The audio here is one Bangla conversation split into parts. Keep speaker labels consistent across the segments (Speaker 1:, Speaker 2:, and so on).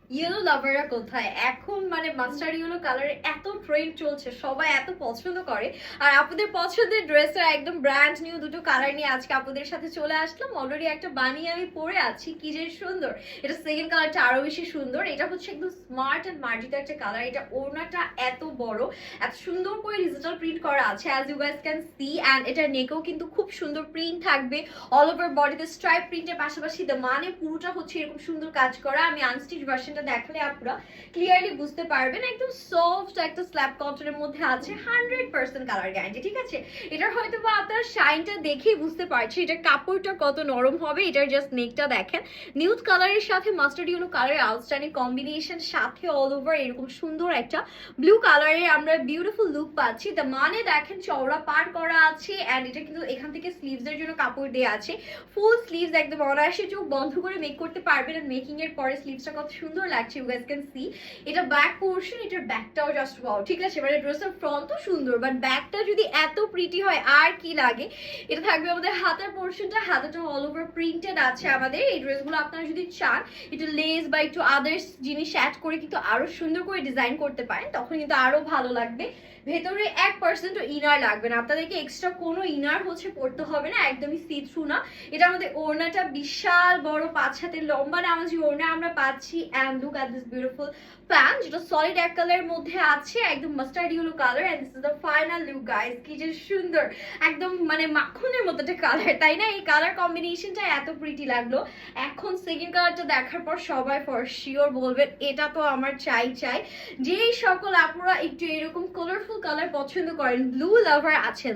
Speaker 1: ইয়েলো লাভাররা কোথায় এখন, মানে মাস্টার্ড ইয়েলো কালারের এত ট্রেন্ড চলছে, সবাই এত পছন্দ করে। আর আপনাদের পছন্দের ড্রেসের একদম ব্র্যান্ড নিউ দুটো কালার নিয়ে আজকে আপনাদের সাথে চলে আসলাম। অলরেডি একটা বানিয়ে আমি পরে আছি, কি যে সুন্দর। এটা সেকেন্ড কালারটা আরো বেশি সুন্দর। এটা হচ্ছে একদম স্মার্ট এন্ড মার্জিত একটা কালার। এটা ওড়নাটা এত বড়, এত সুন্দর করে ডিজিটাল প্রিন্ট করা আছে as you guys can see. And এটা নেকেও কিন্তু খুব সুন্দর প্রিন্ট থাকবে। অল ওভার বডিতে স্ট্রাইপ প্রিন্টের পাশাপাশি মানে পুরোটা হচ্ছে এরকম সুন্দর কাজ করা। আমি আনস্টিচ ভার্সনটা দেখালে আপনারা ক্লিয়ারলি বুঝতে পারবেন। একদম সফট একটা স্ল্যাব কটনের মধ্যে আছে, 100% কালার গ্যারান্টি। ঠিক আছে, এটার হয়তো বা আপনার শাইনটা দেখেই বুঝতে পারছি এটার কাপড়টা কত নরম হবে। এটার জাস্ট নেকটা দেখেন, নিউড কালারের সাথে মাস্টার্ড ইয়েলো কালারের আউটস্ট্যান্ডিং কম্বিনেশন, সাথে অল ওভার এরকম সুন্দর একটা ব্লু কালারের আমরা বিউটিফুল লুক পাচ্ছি। মানে দেখেন চওড়া পার করা আছে অ্যান্ড এটা কিন্তু এখান থেকে স্লিভস এর জন্য কাপড় দেওয়া আছে। ফুল স্লিভস একদম অনায়াসে চোখ বন্ধ করে মেক করতে পারবেন। আর মেকিং এর পরে স্লিভসটা কত সুন্দর লাগছে, ইউ গাইস ক্যান সি। এটা ব্যাক পোর্শন, এটার ব্যাকটাও জাস্ট ওয়াও। ঠিক আছে, মানে ড্রেসের ফ্রন্ট তো সুন্দর, বাট ব্যাকটা যদি এত প্রিটি হয় আর কি লাগে। এটা থাকবে আমাদের হাতার পোর্শনটা, হাতাটা অল ওভার প্রিন্টেড আছে আমাদের। এই ড্রেসগুলো আপনারা যদি চান একটু লেস বা একটু আদার্স জিনিস অ্যাড করে কিন্তু আরো সুন্দর করে ডিজাইন করতে পারেন, তখন কিন্তু আরো ভালো লাগবে। ভেতরে 1% ইনার লাগবে না আপনাদেরকে, এক্সট্রা কোনো ইনার হচ্ছে পড়তে হবে না, একদমই সি থ্রু না। এটা আমাদের ওড়নাটা বিশাল বড় 5 হাতের লম্বা নামাজি ওড়না আমরা পাচ্ছি। And look at this beautiful pant, যেটা সলিড এক কালারের মধ্যে আছে, একদম mustard yellow colour. And this is the final look guys, কি যে সুন্দর, একদম মানে মাখনের মতো একটা কালার, তাই না? এই কালার কম্বিনেশনটা এত প্রিটি লাগলো। এখন সেকেন্ড কালারটা দেখার পর সবাই ফর শিওর বলবেন এটা তো আমার চাই চাই। যেই সকল আপুরা একটু এরকম কালারফুল কালার পছন্দ করেন, ব্লু লাভার আছেন,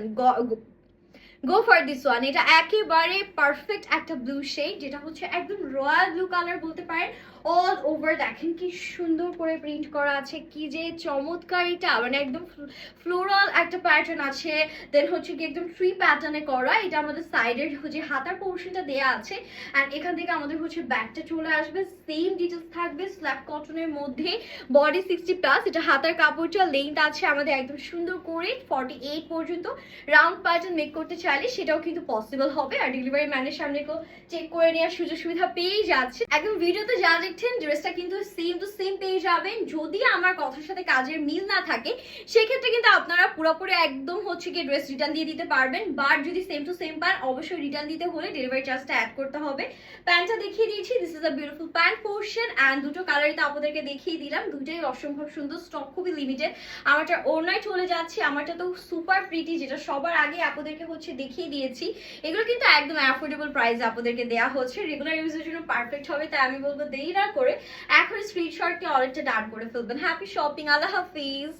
Speaker 1: গো ফর দিস ওয়ান। এটা একেবারে পারফেক্ট একটা ব্লু শেড, যেটা হচ্ছে একদম রয়্যাল ব্লু কালার বলতে পারেন। অল ওভার দেখেন কি সুন্দর করে প্রিন্ট করা আছে, কি যে চমৎকার। এটা মানে একদম ফ্লোরাল একটা প্যাটার্ন আছে, দেন হচ্ছে কি একদম ট্রি প্যাটার্নে করা। এটা আমাদের সাইডের হচ্ছে হাতার পোর্শনটা দেয়া আছে। অ্যান্ড এখান থেকে আমাদের হচ্ছে ব্যাকটা চলে আসবে, সেম ডিটেলস থাকবে স্ল্যাব কটনের মধ্যে। বডি 60+, এটা হাতার কাপড়টা লেন্থ আছে আমাদের একদম সুন্দর করে 48 পর্যন্ত। রাউন্ড প্যাটার্ন মেক করতে চাইলে সেটাও কিন্তু পসিবল হবে। আর ডেলিভারি ম্যানের সামনে চেক করে নেওয়ার সুযোগ সুবিধা পেয়ে যাচ্ছে। একদম ভিডিওতে যা দেখছেন ড্রেসটা কিন্তু সেম টু সেম পেয়ে যাবেন। যদি আমার কথার সাথে কাজের মিল না থাকে সেক্ষেত্রে কিন্তু আপনারা পুরোপুরি একদম হচ্ছে কি ড্রেস রিটার্ন দিয়ে দিতে পারবেন। বাট যদি সেম টু সেম পান, অবশ্যই রিটার্ন দিতে হলে ডেলিভারি চার্জটা অ্যাড করতে হবে। প্যান্টটা দেখিয়ে দিয়েছি, this is a beautiful pant portion. And দুটো কালারই তো আপনাদেরকে দেখিয়ে দিলাম, দুটোই অসম্ভব সুন্দর, স্টক খুবই লিমিটেড। আমারটা ওড়নায় চলে যাচ্ছে, আমারটা তো সুপার প্রিটি, যেটা সবার আগে আপনাদেরকে হচ্ছে দেখিয়ে দিয়েছি। এগুলো কিন্তু একদম অ্যাফোর্ডেবল প্রাইসে আপনাদেরকে দেওয়া হচ্ছে, রেগুলার ইউজের জন্য পারফেক্ট হবে। তাই আমি বলবো দেরি না করে এখন স্ক্রিনশটটি অর্ডারটা ডান করে ফেলবেন। হ্যাপি শপিং, আল্লাহ হাফিজ।